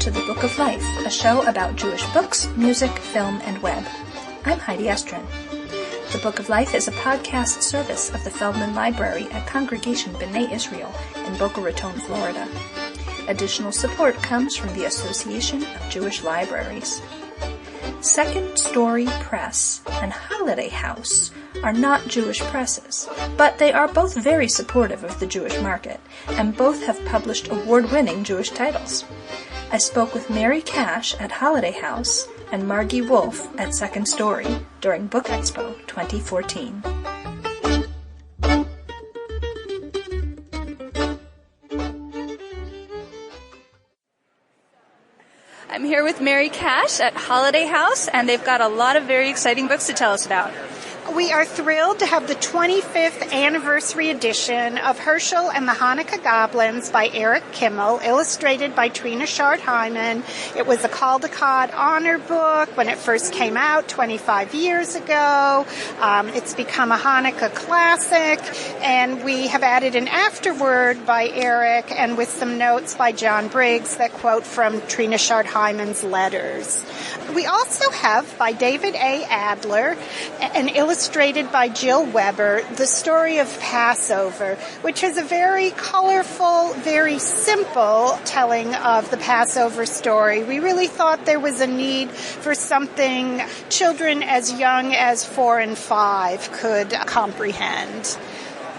to The Book of Life, a show about Jewish books, music, film, and web. I'm Heidi Estrin. The Book of Life is a podcast service of the Feldman Library at Congregation B'nai Israel in Boca Raton, Florida. Additional support comes from the Association of Jewish Libraries. Second Story Press and Holiday House are not Jewish presses, but they are both very supportive of the Jewish market, and both have published award-winning Jewish titles. I spoke with Mary Cash at Holiday House and Margie Wolf at Second Story during Book Expo 2014. I'm here with Mary Cash at Holiday House, and they've got a lot of very exciting books to tell us about. We are thrilled to have the 25th anniversary edition of Herschel and the Hanukkah Goblins by Eric Kimmel, illustrated by Trina Shard-Hyman. It was a Caldecott honor book when it first came out 25 years ago. It's become a Hanukkah classic, and we have added an afterword by Eric and with some notes by John Briggs that quote from Trina Shard-Hyman's letters. We also have, by David A. Adler, an illustrated by Jill Weber, The Story of Passover, which is a very colorful, very simple telling of the Passover story. We really thought there was a need for something children as young as 4 and 5 could comprehend.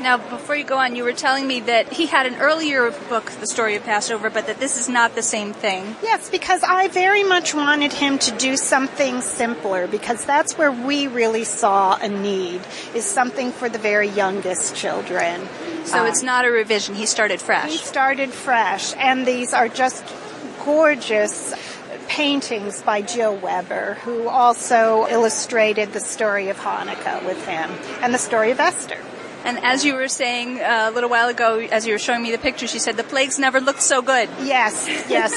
Now, before you go on, you were telling me that he had an earlier book, The Story of Passover, but that this is not the same thing. Yes, because I very much wanted him to do something simpler, because that's where we really saw a need, is something for the very youngest children. So it's not a revision. He started fresh. He started fresh, and these are just gorgeous paintings by Jill Weber, who also illustrated the story of Hanukkah with him, and the story of Esther. And as you were saying a little while ago, as you were showing me the pictures, you said the plagues never looked so good. Yes,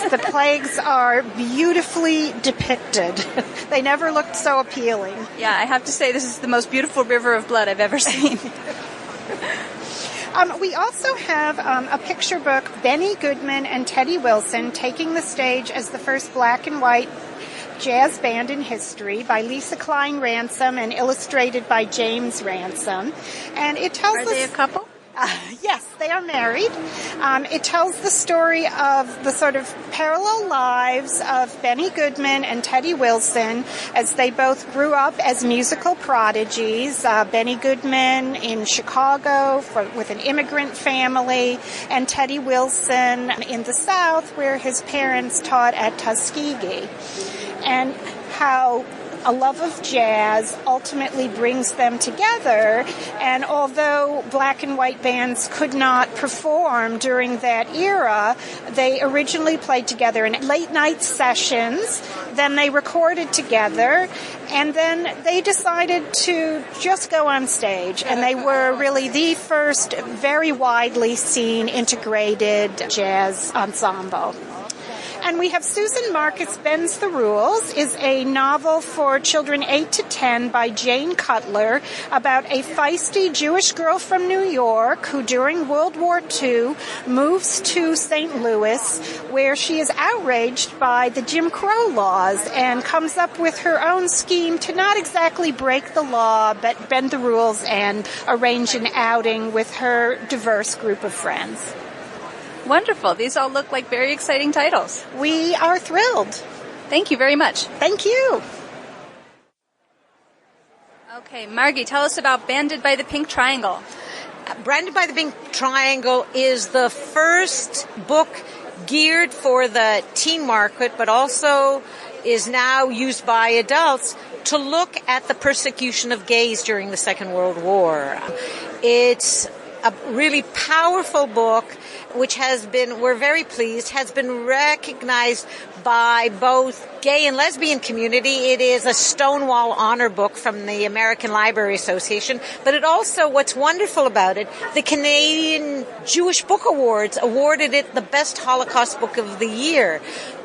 the plagues are beautifully depicted. They never looked so appealing. Yeah, I have to say this is the most beautiful river of blood I've ever seen. We also have a picture book, Benny Goodman and Teddy Wilson taking the stage as the first black and white jazz band in history, by Lisa Klein Ransom and illustrated by James Ransom. And it tells Are they a couple? Yes, they are married. It tells the story of the sort of parallel lives of Benny Goodman and Teddy Wilson as they both grew up as musical prodigies. Benny Goodman in Chicago with an immigrant family, and Teddy Wilson in the South where his parents taught at Tuskegee. And how a love of jazz ultimately brings them together. And although black and white bands could not perform during that era, they originally played together in late night sessions. Then they recorded together, and then they decided to just go on stage. And they were really the first very widely seen integrated jazz ensemble. And we have Susan Marcus Bends the Rules, is a novel for children 8 to 10 by Jane Cutler about a feisty Jewish girl from New York who during World War II moves to St. Louis, where she is outraged by the Jim Crow laws and comes up with her own scheme to not exactly break the law, but bend the rules and arrange an outing with her diverse group of friends. Wonderful. These all look like very exciting titles. We are thrilled. Thank you very much. Thank you. Okay, Margie, tell us about Branded by the Pink Triangle. Branded by the Pink Triangle is the first book geared for the teen market, but also is now used by adults to look at the persecution of gays during the Second World War. It's a really powerful book, which has been, we're very pleased, has been recognized by both gay and lesbian community. It is a Stonewall Honor Book from the American Library Association, but it also, what's wonderful about it, the Canadian Jewish Book Awards awarded it the Best Holocaust Book of the Year.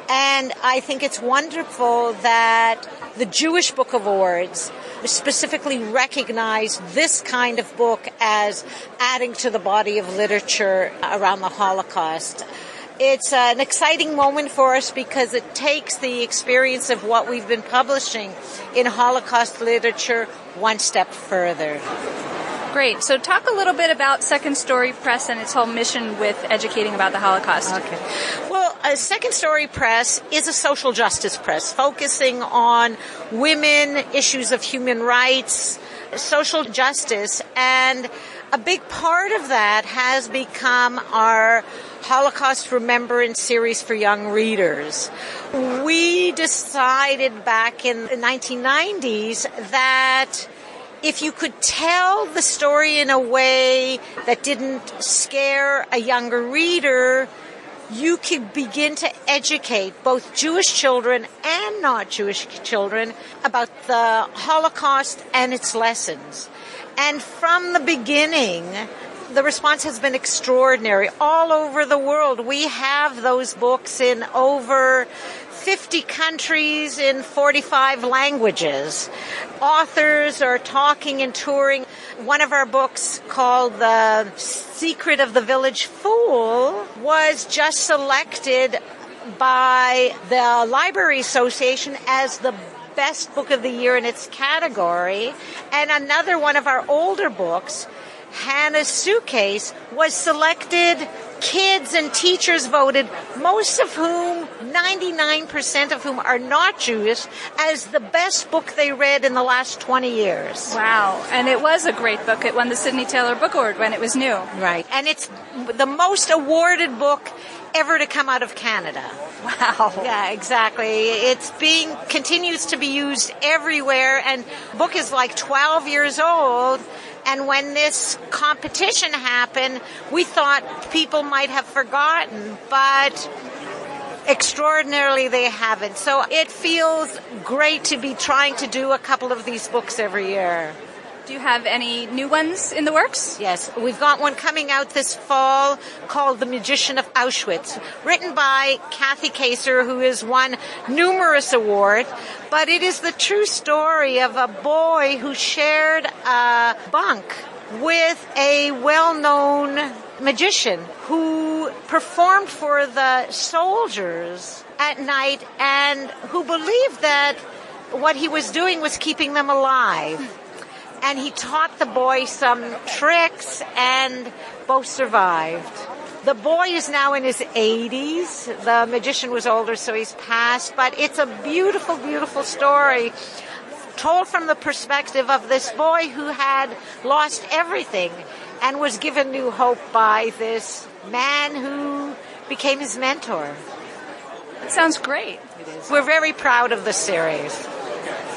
And I think it's wonderful that the Jewish Book Awards specifically recognize this kind of book as adding to the body of literature around the Holocaust. It's an exciting moment for us because it takes the experience of what we've been publishing in Holocaust literature one step further. Great. So talk a little bit about Second Story Press and its whole mission with educating about the Holocaust. Okay. Well, Second Story Press is a social justice press focusing on women, issues of human rights, social justice, and a big part of that has become our Holocaust Remembrance series for young readers. We decided back in the 1990s that if you could tell the story in a way that didn't scare a younger reader, you could begin to educate both Jewish children and not Jewish children about the Holocaust and its lessons. And from the beginning, the response has been extraordinary. All over the world, we have those books in over 50 countries in 45 languages. Authors are talking and touring. One of our books, called The Secret of the Village Fool, was just selected by the Library Association as the best book of the year in its category. And another one of our older books, Hannah's Suitcase, was selected. Kids and teachers voted, most of whom, 99% of whom are not Jewish, as the best book they read in the last 20 years. Wow. And it was a great book. It won the Sidney Taylor Book Award when it was new. Right. And it's the most awarded book ever to come out of Canada. Wow. Yeah, exactly. It's continues to be used everywhere, and the book is like 12 years old. And when this competition happened, we thought people might have forgotten, but extraordinarily they haven't. So it feels great to be trying to do a couple of these books every year. Do you have any new ones in the works? Yes, we've got one coming out this fall called The Magician of Auschwitz, written by Kathy Kaser, who has won numerous awards. But it is the true story of a boy who shared a bunk with a well-known magician who performed for the soldiers at night and who believed that what he was doing was keeping them alive. And he taught the boy some tricks, and both survived. The boy is now in his 80s. The magician was older, so he's passed. But it's a beautiful, beautiful story told from the perspective of this boy who had lost everything and was given new hope by this man who became his mentor. That sounds great. It is. We're very proud of the series.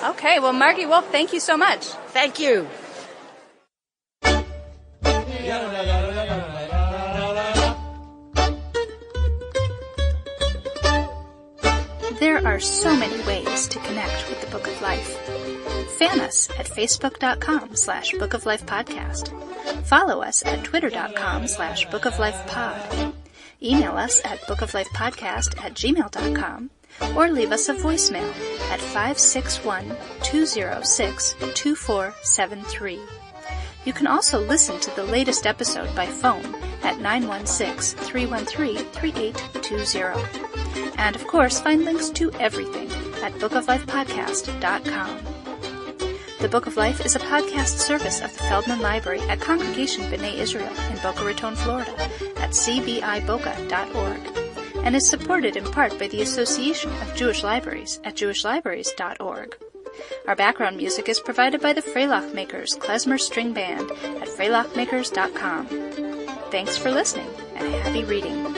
Okay, well, Margie Wolf, thank you so much. Thank you. There are so many ways to connect with the Book of Life. Fan us at facebook.com/Book of Life Podcast. Follow us at twitter.com/bookoflifepod. Email us at bookoflifepodcast@gmail.com. Or leave us a voicemail at 561-206-2473. You can also listen to the latest episode by phone at 916-313-3820. And of course, find links to everything at bookoflifepodcast.com. The Book of Life is a podcast service of the Feldman Library at Congregation B'nai Israel in Boca Raton, Florida at cbiboca.org. and is supported in part by the Association of Jewish Libraries at jewishlibraries.org. Our background music is provided by the Freilock Makers Klezmer String Band at freilockmakers.com. Thanks for listening, and happy reading.